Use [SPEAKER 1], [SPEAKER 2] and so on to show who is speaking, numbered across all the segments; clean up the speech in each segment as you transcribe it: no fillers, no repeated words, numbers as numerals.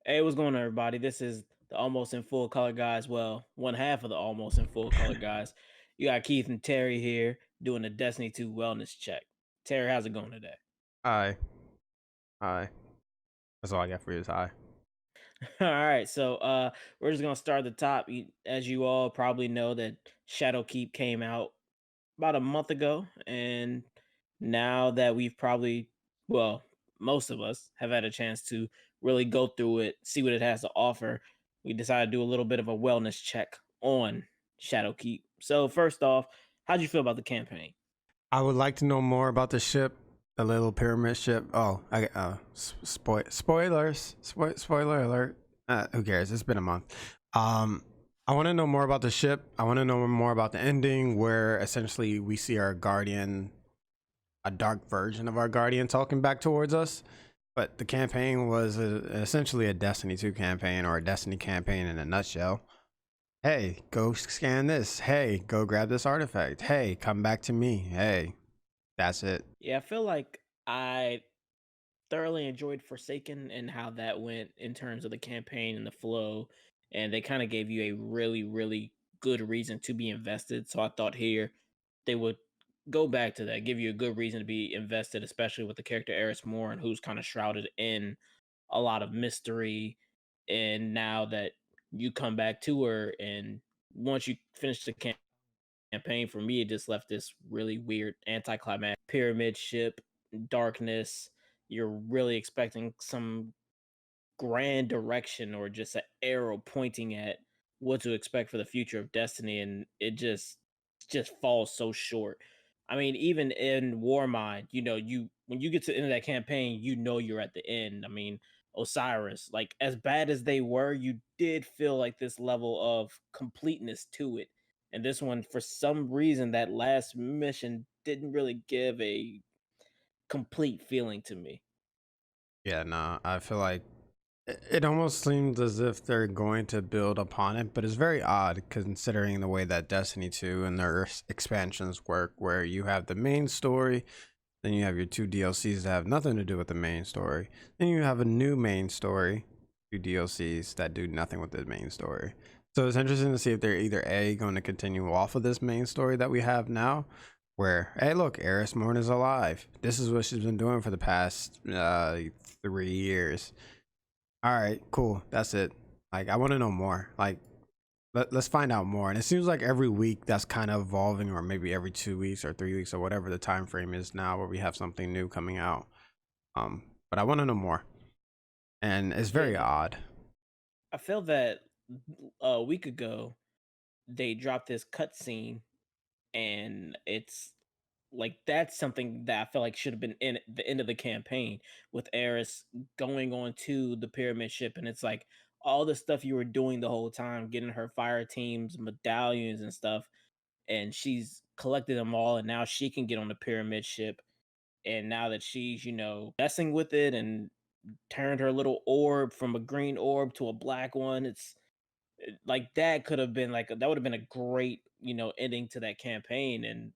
[SPEAKER 1] Hey, what's going on, everybody? This is the Almost in Full Color guys. Well, one half of the Almost in Full Color guys. You got Keith and Terry here doing the Destiny 2 wellness check. Terry, how's it going today?
[SPEAKER 2] Hi. Hi. That's all I got for you is hi.
[SPEAKER 1] All right, so we're just gonna start at the top. As you all probably know, that Shadowkeep came out about a month ago, and now that we've probably, well, most of us have had a chance to really go through it, see what it has to offer, we decided to do a little bit of a wellness check on Shadowkeep. So first off, how'd you feel about the campaign?
[SPEAKER 2] I would like to know more about the ship, the little pyramid ship. Oh, spoiler alert. Who cares? It's been a month. Um, I want to know more about the ship. I want to know more about the ending, where essentially we see our guardian, a dark version of our guardian, talking back towards us. But the campaign was essentially a Destiny 2 campaign, or a Destiny campaign in a nutshell. Hey, go scan this. Hey, go grab this artifact. Hey, come back to me. Hey, that's it.
[SPEAKER 1] Yeah, I feel like I thoroughly enjoyed Forsaken and how that went in terms of the campaign and the flow. And they kind of gave you a really, really good reason to be invested. So I thought here they would go back to that, give you a good reason to be invested, especially with the character Eris Moon, who's kind of shrouded in a lot of mystery. And now that you come back to her, and once you finish the campaign, for me, it just left this really weird anticlimactic pyramid ship, darkness. You're really expecting some grand direction or just an arrow pointing at what to expect for the future of Destiny, and it just falls so short. I mean, even in Warmind, you when you get to the end of that campaign, you're at the end. I mean, Osiris, like as bad as they were, you did feel like this level of completeness to it. And this one, for some reason, that last mission didn't really give a complete feeling to me.
[SPEAKER 2] Yeah, no, I feel like it almost seems as if they're going to build upon it, but it's very odd considering the way that Destiny 2 and their expansions work, where you have the main story, then you have your two DLCs that have nothing to do with the main story, then you have a new main story, two DLCs that do nothing with the main story. So it's interesting to see if they're either A, going to continue off of this main story that we have now, where, hey, look, Eris Moon is alive. This is what she's been doing for the past 3 years. All right, cool. That's it. Like, I want to know more. Like, let's find out more. And it seems like every week that's kind of evolving, or maybe every 2 weeks or 3 weeks or whatever the time frame is now, where we have something new coming out. But I want to know more, and it's very
[SPEAKER 1] Yeah,
[SPEAKER 2] odd.
[SPEAKER 1] I feel that a week ago they dropped this cutscene, and it's like that's something that I feel like should have been in the end of the campaign with Eris going on to the pyramid ship, and it's like all the stuff you were doing the whole time, getting her fire teams, medallions, and stuff, and she's collected them all, and now she can get on the pyramid ship. And now that she's messing with it and turned her little orb from a green orb to a black one, like that could have been like that would have been a great ending to that campaign, and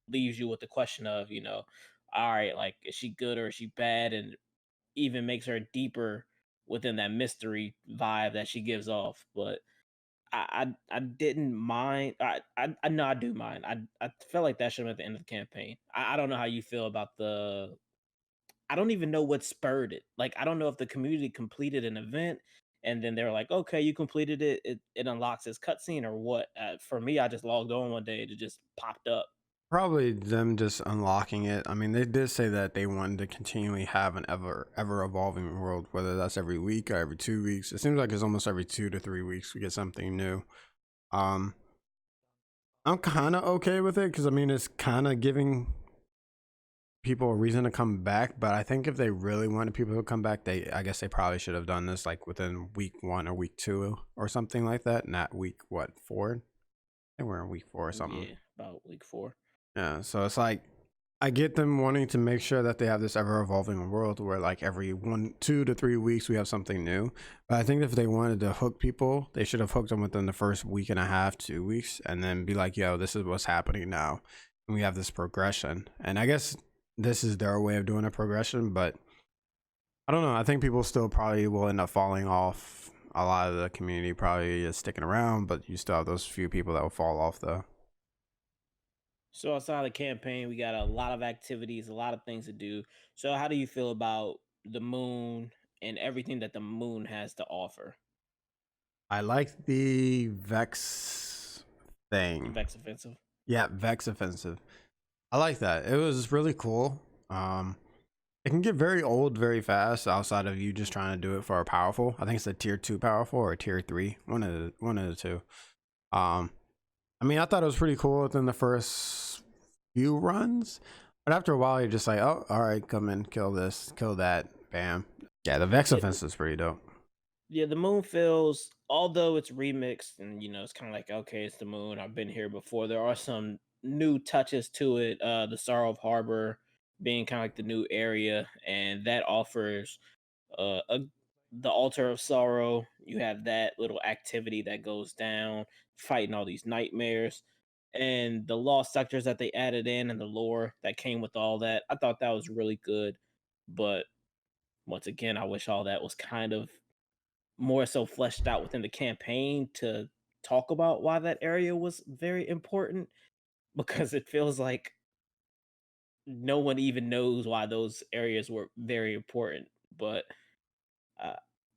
[SPEAKER 1] leaves you with the question of all right, like is she good or is she bad, and even makes her deeper within that mystery vibe that she gives off. But I didn't mind. I know I do mind. I felt like that should have been at the end of the campaign. I don't know how you feel about the I don't even know what spurred it. Like, I don't know if the community completed an event and then they were like, "Okay, you completed it. It unlocks this cutscene," or what. For me, I just logged on one day and it just popped up.
[SPEAKER 2] Probably them just unlocking it. I mean, they did say that they wanted to continually have an ever evolving world, whether that's every week or every 2 weeks. It seems like it's almost every 2 to 3 weeks we get something new. Um, I'm kind of okay with it because I mean it's kind of giving people a reason to come back. But I think if they really wanted people to come back, I guess they probably should have done this like within week 1 or week 2 or something like that. Not week what 4? I think we're in week 4 or something.
[SPEAKER 1] Yeah, about week 4.
[SPEAKER 2] Yeah, so it's like I get them wanting to make sure that they have this ever evolving world where like every 1, 2 to 3 weeks we have something new. But I think if they wanted to hook people, they should have hooked them within the first week and a half, 2 weeks, and then be like, yo, this is what's happening now. And we have this progression. And I guess this is their way of doing a progression, but I don't know. I think people still probably will end up falling off. A lot of the community probably is sticking around, but you still have those few people that will fall off though.
[SPEAKER 1] So outside the campaign, we got a lot of activities, a lot of things to do. So how do you feel about the moon and everything that the moon has to offer?
[SPEAKER 2] I like the Vex
[SPEAKER 1] The
[SPEAKER 2] thing.
[SPEAKER 1] Vex offensive.
[SPEAKER 2] Yeah, Vex offensive. I like that. It was really cool. It can get very old very fast outside of you just trying to do it for a powerful. I think it's a tier 2 powerful or a tier 3, one of the two. Um I mean, I thought it was pretty cool within the first few runs, but after a while you're just like, "Oh, all right, come in, kill this, kill that, bam." Yeah, the Vex
[SPEAKER 1] Yeah,
[SPEAKER 2] offense is pretty dope.
[SPEAKER 1] yeah, the moon feels, although it's remixed and it's kind of like, okay, it's the moon. I've been here before. There are some new touches to it. The Sorrow of Harbor being kind of like the new area, and that offers a the altar of sorrow. You have that little activity that goes down, fighting all these nightmares, and the lost sectors that they added in, and the lore that came with all that. I thought that was really good, but once again, I wish all that was kind of more so fleshed out within the campaign to talk about why that area was very important, because it feels like no one even knows why those areas were very important. But uh,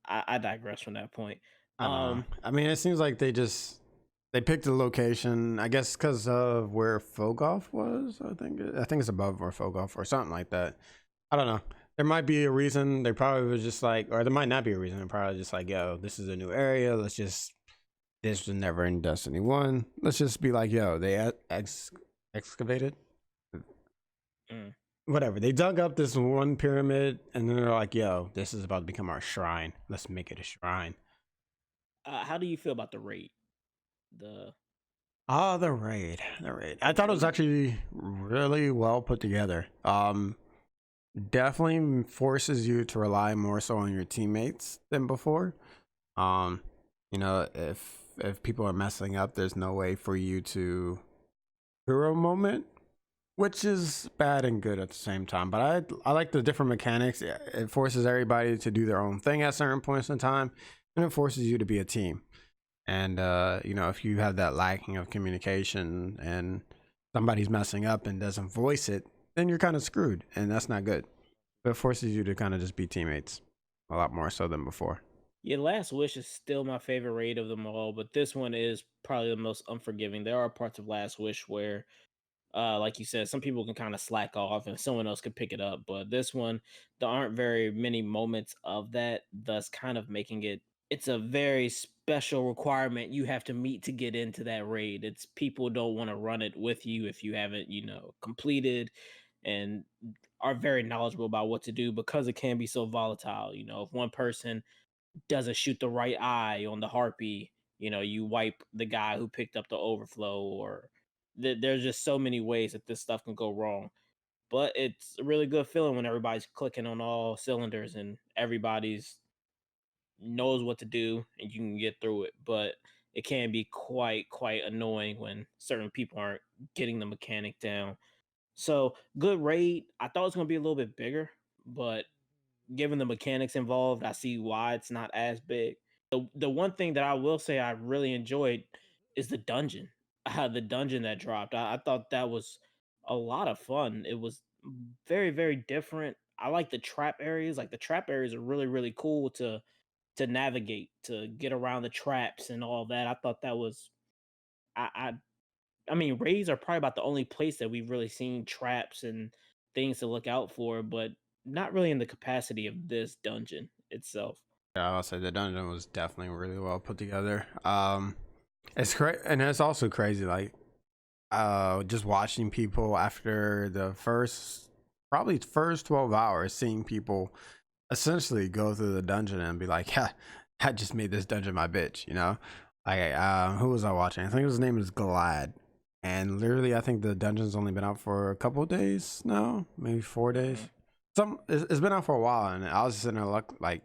[SPEAKER 1] I digress from that point.
[SPEAKER 2] I don't know.
[SPEAKER 1] Um,
[SPEAKER 2] I mean, it seems like they picked a location, I guess because of where Fogoth was. I think it's above where Fogoth or something like that. I don't know. There might be a reason. They probably was just like, or there might not be a reason. They're probably just like, yo, this is a new area. Let's just, this was never in Destiny 1. Let's just be like, yo, they excavated.
[SPEAKER 1] mm.
[SPEAKER 2] Whatever. They dug up this one pyramid and then they're like, yo, this is about to become our shrine. Let's make it a shrine.
[SPEAKER 1] How do you feel about the raid? The
[SPEAKER 2] Ah, the raid. The raid. I
[SPEAKER 1] the
[SPEAKER 2] thought it was
[SPEAKER 1] raid.
[SPEAKER 2] actually really well put together. Definitely forces you to rely more so on your teammates than before. Um, if people are messing up, there's no way for you to hero moment, which is bad and good at the same time. But I like the different mechanics. It forces everybody to do their own thing at certain points in time, and it forces you to be a team. And if you have that lacking of communication and somebody's messing up and doesn't voice it, then you're kind of screwed, and that's not good. But it forces you to kind of just be teammates a lot more so than before.
[SPEAKER 1] Yeah, Last Wish is still my favorite raid of them all, but this one is probably the most unforgiving. There are parts of Last Wish where, like you said, some people can kind of slack off and someone else can pick it up. But this one, there aren't very many moments of that, thus kind of making it. It's a very special requirement you have to meet to get into that raid. It's people don't want to run it with you if you haven't, completed and are very knowledgeable about what to do because it can be so volatile. If one person doesn't shoot the right eye on the harpy, you wipe the guy who picked up the overflow, or there's just so many ways that this stuff can go wrong. But it's a really good feeling when everybody's clicking on all cylinders and everybody's knows what to do and you can get through it. But it can be quite annoying when certain people aren't getting the mechanic down. So good raid. I thought it was gonna be a little bit bigger, but given the mechanics involved, I see why it's not as big. The one thing that I will say I really enjoyed is the dungeon. The dungeon that dropped. I thought that was a lot of fun. It was very different. I like the trap areas. Like the trap areas are really cool to navigate, to get around the traps and all that. I thought that was I I mean, raids are probably about the only place that we've really seen traps and things to look out for, but not really in the capacity of this dungeon itself.
[SPEAKER 2] Yeah, I'll say the dungeon was definitely really well put together. It's great, and it's also crazy. Like, just watching people after the probably first 12 hours, seeing people essentially go through the dungeon and be like, "Yeah, I just made this dungeon my bitch." Like, who was I watching? I think his name is Glad, and literally, I think the dungeon's only been out for a couple of days now, maybe 4 days.
[SPEAKER 1] Mhm.
[SPEAKER 2] It's been out for a while, and I was just sitting there like,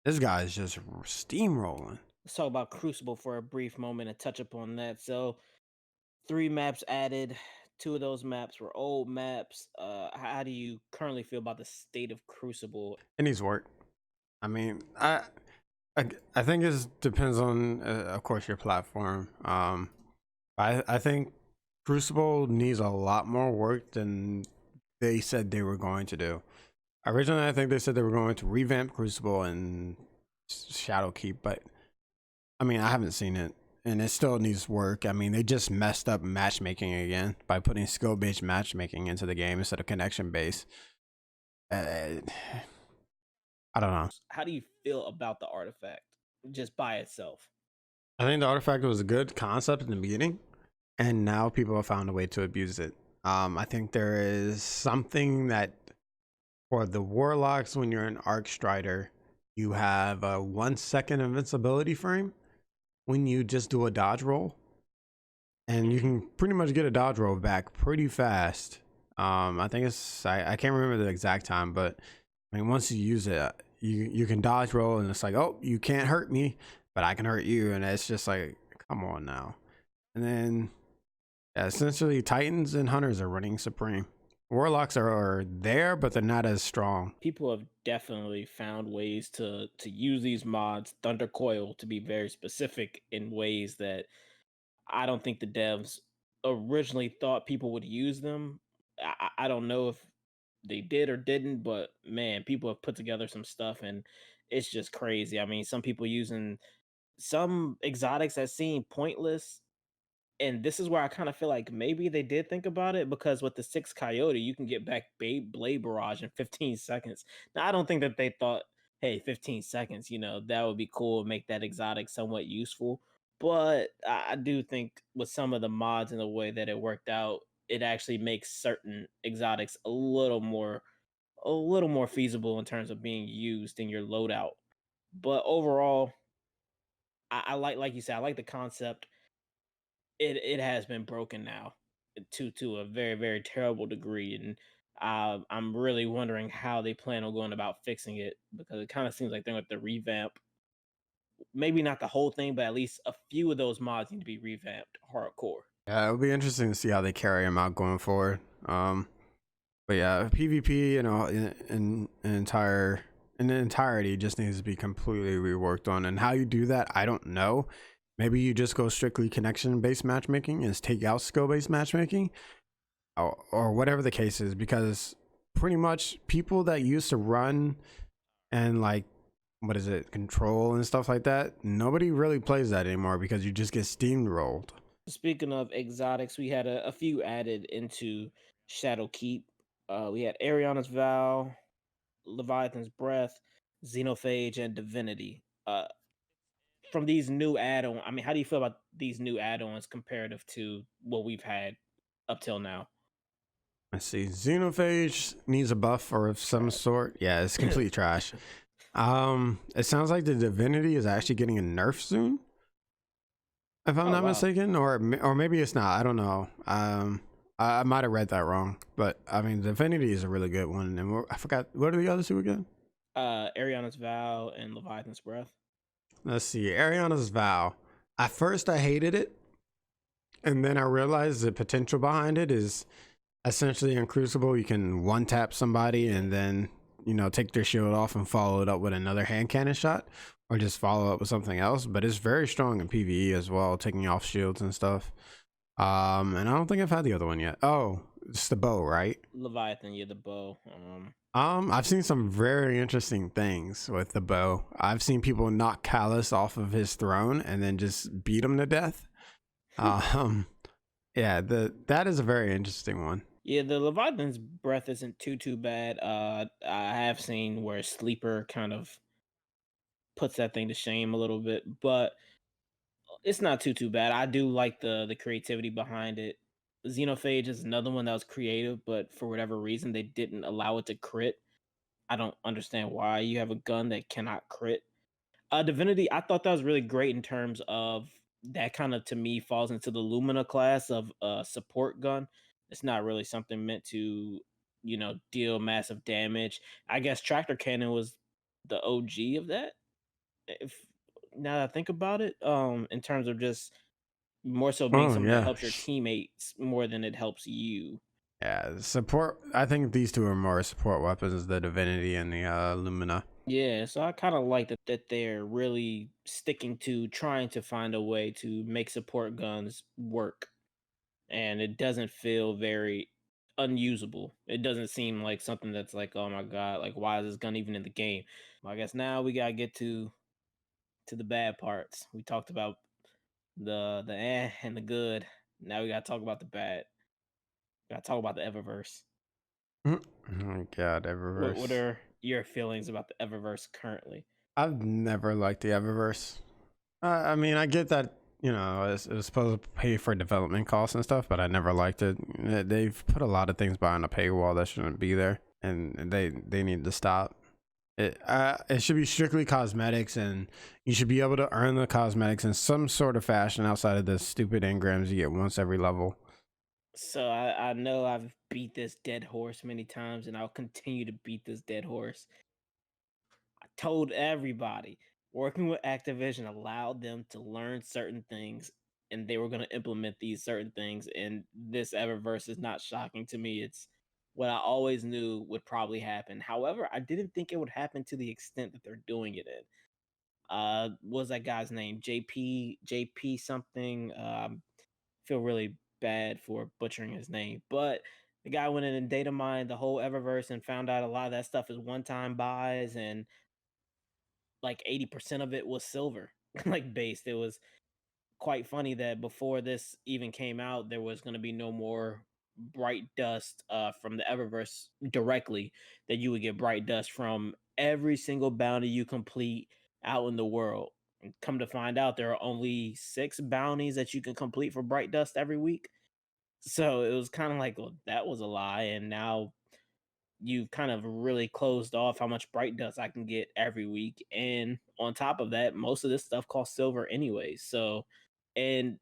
[SPEAKER 2] this guy is just steamrolling.
[SPEAKER 1] Let's talk about Crucible for a brief moment and touch upon that. So, 3 maps added, Two of those maps were old maps. How do you currently feel about the state of Crucible?
[SPEAKER 2] It needs work. I mean, I think it depends on, of course, your platform. I think Crucible needs a lot more work than they said they were going to do. Originally, I think they said they were going to revamp Crucible and Shadowkeep, but I mean, I haven't seen it, and it still needs work. I mean, they just messed up matchmaking again by putting skill-based matchmaking into the game instead of connection-based. Uh, I don't know.
[SPEAKER 1] How do you feel about the artifact just by itself?
[SPEAKER 2] I think the artifact was a good concept in the beginning, and now people have found a way to abuse it. I think there is something that for the warlocks, when you're an arc strider, you have a 1 second invincibility frame when you just do a dodge roll, and you can pretty much get a dodge roll back pretty fast. I think I can't remember the exact time, but I mean, once you use it, you can dodge roll, and it's like, oh, you can't hurt me, but I can hurt you, and it's just like, come on now. And then yeah, essentially Titans and Hunters are running supreme. Warlocks are there, but they're not as strong.
[SPEAKER 1] People have definitely found ways to use these mods, Thunder Coil to be very specific, in ways that I don't think the devs originally thought people would use them. I don't know if they did or didn't, but man, people have put together some stuff and it's just crazy. I mean, some people using some exotics that seem pointless, and this is where I kind of feel like maybe they did think about it, because with the six coyote, you can get back Blade Barrage in 15 seconds. Now, I don't think that they thought, hey, 15 seconds, that would be cool, make that exotic somewhat useful. But I do think with some of the mods and the way that it worked out, it actually makes certain exotics a little more feasible in terms of being used in your loadout. But overall, I like you said, I like the concept. It has been broken now to a very, very terrible degree, and I'm really wondering how they plan on going about fixing it, because it kind of seems like they're going to revamp, maybe not the whole thing, but at least a few of those mods need to be revamped hardcore.
[SPEAKER 2] Yeah, it'll be interesting to see how they carry them out going forward. But yeah, PvP, in the entirety just needs to be completely reworked on. And how you do that, I don't know. Maybe you just go strictly connection based matchmaking and take out skill based matchmaking, or whatever the case is, because pretty much people that used to run and like, what is it, control and stuff like that, nobody really plays that anymore because you just get steamrolled.
[SPEAKER 1] Speaking of exotics, we had a few added into Shadowkeep. We had Ariana's Vow, Leviathan's Breath, Xenophage, and Divinity. From these new add-on, I mean, how do you feel about these new add-ons comparative to what we've had up till now?
[SPEAKER 2] Let's see. Xenophage needs a buff or of some
[SPEAKER 1] Trash.
[SPEAKER 2] sort. Yeah, it's complete trash. It sounds like the Divinity is actually getting a nerf soon, if I'm
[SPEAKER 1] Oh
[SPEAKER 2] not
[SPEAKER 1] wow.
[SPEAKER 2] mistaken, or maybe it's not. I don't know. I might have read that wrong, but I mean, Divinity is a really good one. And I forgot, what are the other two again?
[SPEAKER 1] Ariana's Vow and Leviathan's Breath.
[SPEAKER 2] Let's see. Ariana's Vow. At first, I hated it, and then I realized the potential behind it is essentially in Crucible, you can one tap somebody and then, take their shield off and follow it up with another hand cannon shot, or just follow up with something else. But it's very strong in PvE as well, taking off shields and stuff. And I don't think I've had the other one yet. Oh, it's the bow, right?
[SPEAKER 1] Leviathan, yeah, the bow.
[SPEAKER 2] I've seen some very interesting things with the bow. I've seen people knock Callus off of his throne and then just beat him to death. Um, yeah, that is a very interesting one.
[SPEAKER 1] Yeah, the Leviathan's Breath isn't too bad. I have seen where Sleeper kind of puts that thing to shame a little bit, but it's not too bad. I do like the creativity behind it. Xenophage is another one that was creative, but for whatever reason they didn't allow it to crit. I don't understand why you have a gun that cannot crit. Divinity, I thought that was really great in terms of that kind of, to me, falls into the Lumina class of support gun. It's not really something meant to, deal massive damage. I guess Tractor Cannon was the OG of that. If now that I think about it, in terms of just more so being
[SPEAKER 2] Oh
[SPEAKER 1] something that
[SPEAKER 2] yeah,
[SPEAKER 1] helps your teammates more than it helps you.
[SPEAKER 2] yeah. Support. I think these two are more support weapons: the Divinity and the Lumina.
[SPEAKER 1] Yeah, so I kind of like that they're really sticking to trying to find a way to make support guns work, and it doesn't feel very unusable. It doesn't seem like something that's like, oh my god, like why is this gun even in the game? Well, I guess now we gotta get to the bad parts. We talked about the and the good. Now we gotta talk about the bad. Gotta talk about the Eververse.
[SPEAKER 2] Mm. Oh god,
[SPEAKER 1] What
[SPEAKER 2] Eververse.
[SPEAKER 1] are your feelings about the Eververse currently?
[SPEAKER 2] I've never liked the Eververse. I mean, I get that, it was supposed to pay for development costs and stuff, but I never liked it. They've put a lot of things behind a paywall that shouldn't be there, and they need to stop. It should be strictly cosmetics, and you should be able to earn the cosmetics in some sort of fashion outside of the stupid engrams you get once every level.
[SPEAKER 1] So I know I've beat this dead horse many times, and I'll continue to beat this dead horse. I told everybody working with Activision allowed them to learn certain things, and they were going to implement these certain things. And this Eververse is not shocking to me. It's what I always knew would probably happen. However, I didn't think it would happen to the extent that they're doing it in. What was that guy's name? JP something. Feel really bad for butchering his name, but the guy went in and data mined the whole Eververse and found out a lot of that stuff is one time buys, and like 80% of it was silver, like based. It was quite funny that before this even came out, there was going to be no more bright dust from the Eververse directly, that you would get bright dust from every single bounty you complete out in the world. And come to find out, there are only 6 bounties that you can complete for bright dust every week. So it was kind of like, well, that was a lie. And now you've kind of really closed off how much bright dust I can get every week. And on top of that, most of this stuff costs silver anyway. So, and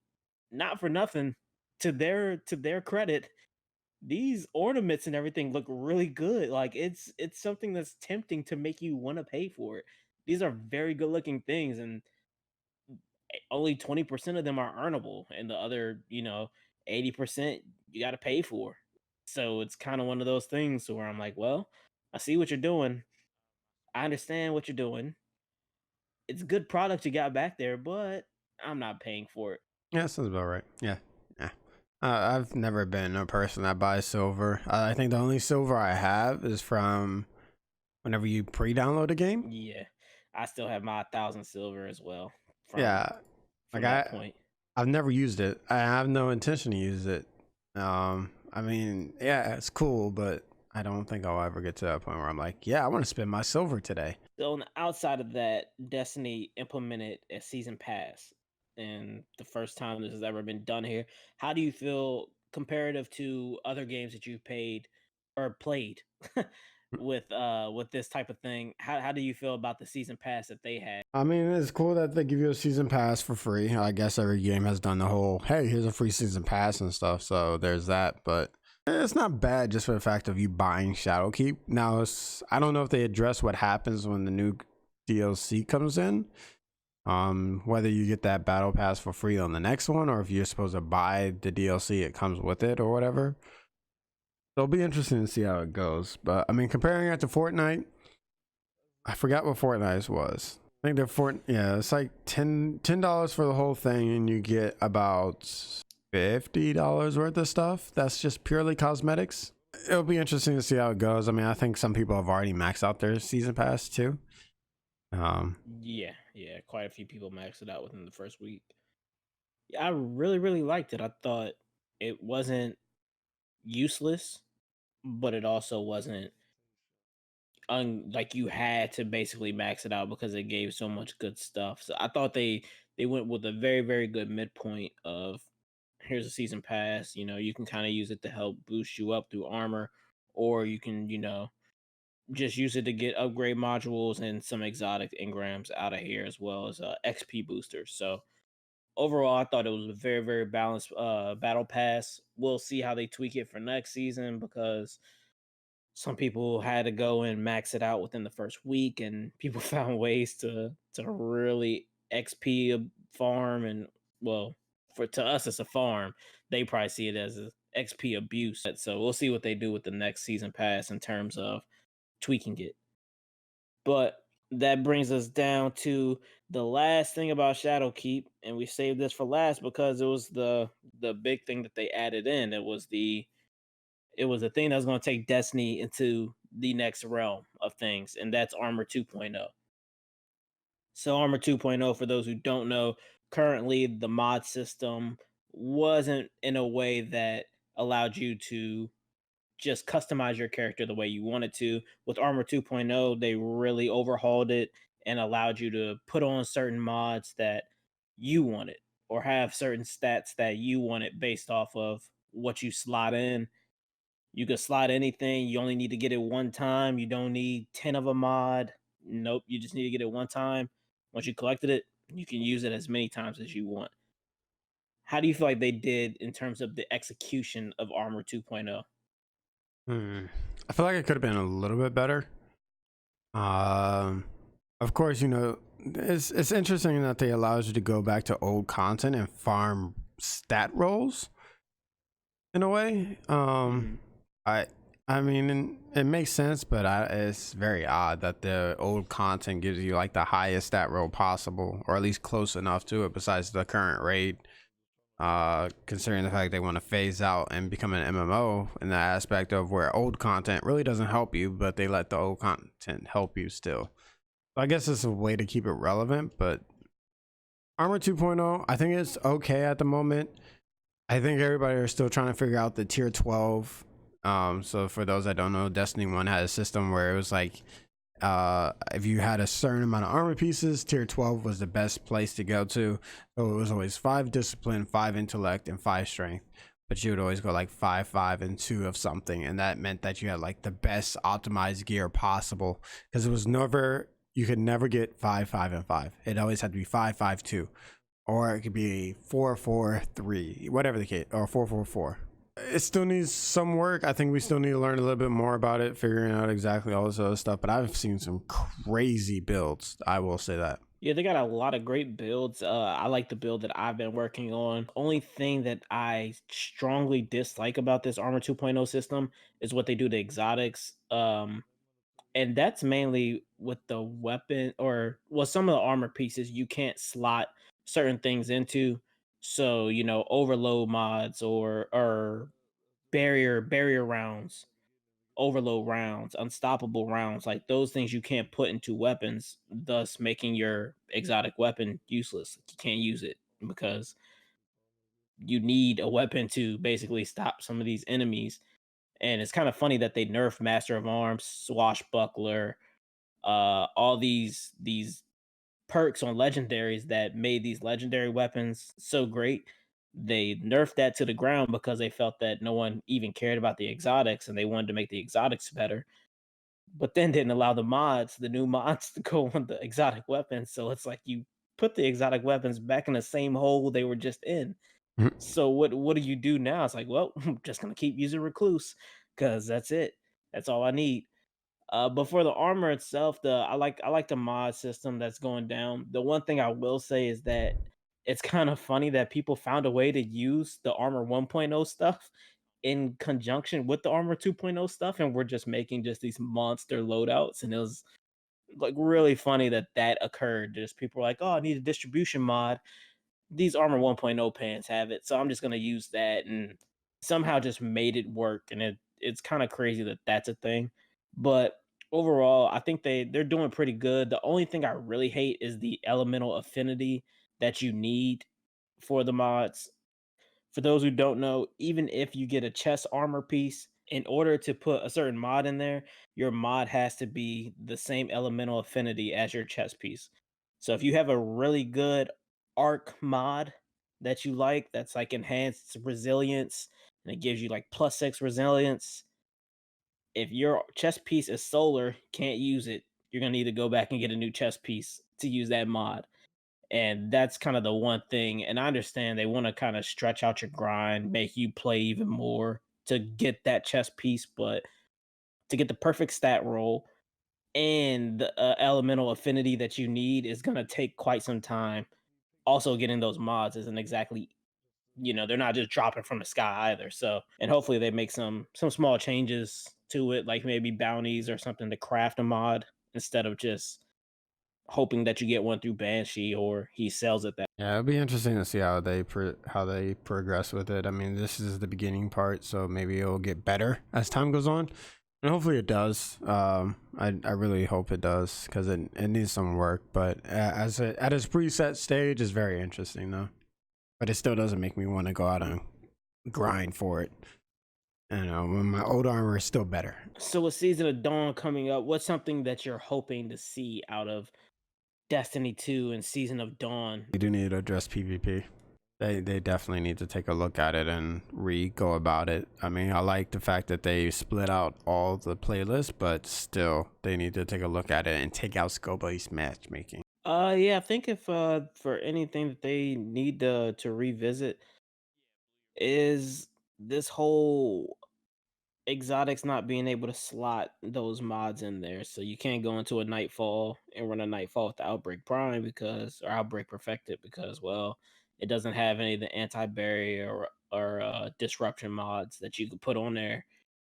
[SPEAKER 1] not for nothing, to their credit, these ornaments and everything look really good. Like it's something that's tempting to make you want to pay for it. These are very good looking things, and only 20% of them are earnable, and the other, 80% you got to pay for. So it's kind of one of those things where I'm like, well, I see what you're doing. I understand what you're doing. It's a good product you got back there, but I'm not paying for it.
[SPEAKER 2] Yeah, sounds about right. Yeah, yeah. I've never been a person that buys silver. I think the only silver I have is from whenever you pre-download a game.
[SPEAKER 1] Yeah. I still have my 1,000 silver as well from
[SPEAKER 2] Yeah, like
[SPEAKER 1] from that point.
[SPEAKER 2] I've never used it. I have no intention to use it. I mean, yeah, it's cool, but I don't think I'll ever get to that point where I'm like, yeah, I want to spend my silver today.
[SPEAKER 1] So on the outside of that, Destiny implemented a season pass, and the first time this has ever been done here. How do you feel comparative to other games that you've paid or played with this type of thing? How do you feel about the season pass that they had?
[SPEAKER 2] I mean, it's cool that they give you a season pass for free. I guess every game has done the whole, hey, here's a free season pass and stuff. So there's that, but it's not bad just for the fact of you buying Shadowkeep. Now, I don't know if they address what happens when the new DLC comes in. Whether you get that battle pass for free on the next one, or if you're supposed to buy the DLC, it comes with it or whatever. So it'll be interesting to see how it goes. But I mean, comparing it to Fortnite, I forgot what Fortnite's was. I think yeah, it's like $10 for the whole thing, and you get about $50 worth of stuff. That's just purely cosmetics. It'll be interesting to see how it goes. I mean, I think some people have already maxed out their season pass too.
[SPEAKER 1] Yeah, quite a few people maxed it out within the first week. Yeah, I really, really liked it. I thought it wasn't useless, but it also wasn't like you had to basically max it out because it gave so much good stuff. So I thought they went with a very, very good midpoint of, here's a season pass. You can kind of use it to help boost you up through armor, or you can, just use it to get upgrade modules and some exotic engrams out of here, as well as XP boosters. So overall, I thought it was a very, very balanced battle pass. We'll see how they tweak it for next season, because some people had to go and max it out within the first week, and people found ways to really XP farm and, well, for to us it's a farm. They probably see it as a XP abuse. So we'll see what they do with the next season pass in terms of tweaking it. But that brings us down to the last thing about Shadowkeep, and we saved this for last because it was the big thing that they added in. It was a thing that was going to take Destiny into the next realm of things, and that's Armor 2.0. So Armor 2.0, for those who don't know, currently the mod system wasn't in a way that allowed you to just customize your character the way you wanted to. With Armor 2.0, they really overhauled it and allowed you to put on certain mods that you wanted or have certain stats that you wanted based off of what you slot in. You could slot anything. You only need to get it one time. You don't need 10 of a mod. Nope. You just need to get it one time. Once you collected it, you can use it as many times as you want. How do you feel like they did in terms of the execution of Armor 2.0?
[SPEAKER 2] I feel like it could have been a little bit better. Um, of course, it's interesting that they allows you to go back to old content and farm stat rolls in a way. I I mean, it makes sense, but it's very odd that the old content gives you like the highest stat roll possible, or at least close enough to it. Besides the current raid, considering the fact they want to phase out and become an MMO in the aspect of where old content really doesn't help you, but they let the old content help you still. So I guess it's a way to keep it relevant, but Armor 2.0, I think it's okay at the moment. I think everybody are still trying to figure out the tier 12. So for those that don't know, Destiny 1 had a system where it was like, if you had a certain amount of armor pieces, tier 12 was the best place to go to. So it was always 5 discipline, 5 intellect, and 5 strength. But you would always go like 5, 5, and 2 of something. And that meant that you had like the best optimized gear possible. Because it was never, you could never get 5, 5, and 5. It always had to be 5, 5, 2. Or it could be 4, 4, 3, whatever the case, or 4, 4, 4. It still needs some work. I think we still need to learn a little bit more about it, figuring out exactly all this other stuff. But I've seen some crazy builds. I will say that.
[SPEAKER 1] Yeah, they got a lot of great builds. I like the build that I've been working on. Only thing that I strongly dislike about this Armor 2.0 system is what they do to exotics. And that's mainly with the weapon or well, some of the armor pieces you can't slot certain things into. So, overload mods or barrier rounds, overload rounds, unstoppable rounds, like those things you can't put into weapons, thus making your exotic weapon useless. You can't use it because you need a weapon to basically stop some of these enemies. And it's kind of funny that they nerfed Master of Arms, Swashbuckler, all these perks on legendaries that made these legendary weapons so great. They nerfed that to the ground because they felt that no one even cared about the exotics and they wanted to make the exotics better, but then didn't allow the new mods to go on the exotic weapons. So it's like you put the exotic weapons back in the same hole they were just in. So what do you do now? It's like, well, I'm just gonna keep using recluse because that's it. That's all I need. But for the armor itself, I like the mod system that's going down. The one thing I will say is that it's kind of funny that people found a way to use the armor 1.0 stuff in conjunction with the armor 2.0 stuff, and we're just making just these monster loadouts. And it was like really funny that that occurred. Just people were like, "Oh, I need a distribution mod. These armor 1.0 pants have it, so I'm just gonna use that," and somehow just made it work. And it's kind of crazy that that's a thing, but overall I think they're doing pretty good. The only thing I really hate is the elemental affinity that you need for the mods. For those who don't know, even if you get a chest armor piece, in order to put a certain mod in there, your mod has to be the same elemental affinity as your chest piece. So if you have a really good arc mod that you like, that's like enhanced resilience and it gives you like +6 resilience, if your chest piece is solar, can't use it. You're gonna need to go back and get a new chest piece to use that mod. And that's kind of the one thing. And I understand they want to kind of stretch out your grind, make you play even more to get that chess piece, but to get the perfect stat roll and the elemental affinity that you need is going to take quite some time. Also, getting those mods isn't exactly they're not just dropping from the sky either. So, and hopefully they make some small changes to it, like maybe bounties or something to craft a mod instead of just hoping that you get one through Banshee or he sells it that.
[SPEAKER 2] Yeah, it'll be interesting to see how how they progress with it. I mean, this is the beginning part, so maybe it'll get better as time goes on, and hopefully it does. I really hope it does because it needs some work. But at its preset stage is very interesting though. But it still doesn't make me want to go out and grind for it. You know, when my old armor is still better.
[SPEAKER 1] So with Season of Dawn coming up, what's something that you're hoping to see out of Destiny 2 and Season of Dawn?
[SPEAKER 2] They do need to address PvP. They definitely need to take a look at it and go about it. I mean, I like the fact that they split out all the playlists, but still, they need to take a look at it and take out skill-based matchmaking.
[SPEAKER 1] Yeah, I think if for anything that they need to revisit is this whole exotics not being able to slot those mods in there. So you can't go into a Nightfall and run a Nightfall with the Outbreak Prime or Outbreak Perfected because, well, it doesn't have any of the anti-barrier or disruption mods that you could put on there,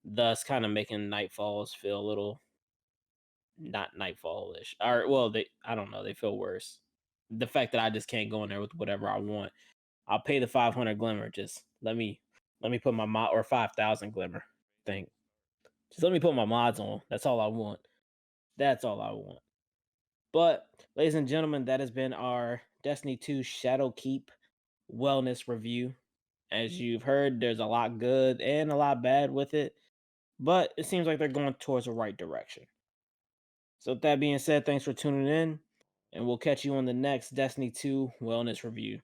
[SPEAKER 1] thus kind of making Nightfalls feel a little not Nightfall-ish. Or, well, I don't know, they feel worse. The fact that I just can't go in there with whatever I want. I'll pay the 500 glimmer. Just let me put my mod, or 5,000 glimmer thing. Just let me put my mods on. That's all I want. That's all I want. But, ladies and gentlemen, that has been our Destiny 2 Shadowkeep wellness review. As you've heard, there's a lot good and a lot bad with it, but it seems like they're going towards the right direction. So, with that being said, thanks for tuning in, and we'll catch you on the next Destiny 2 wellness review.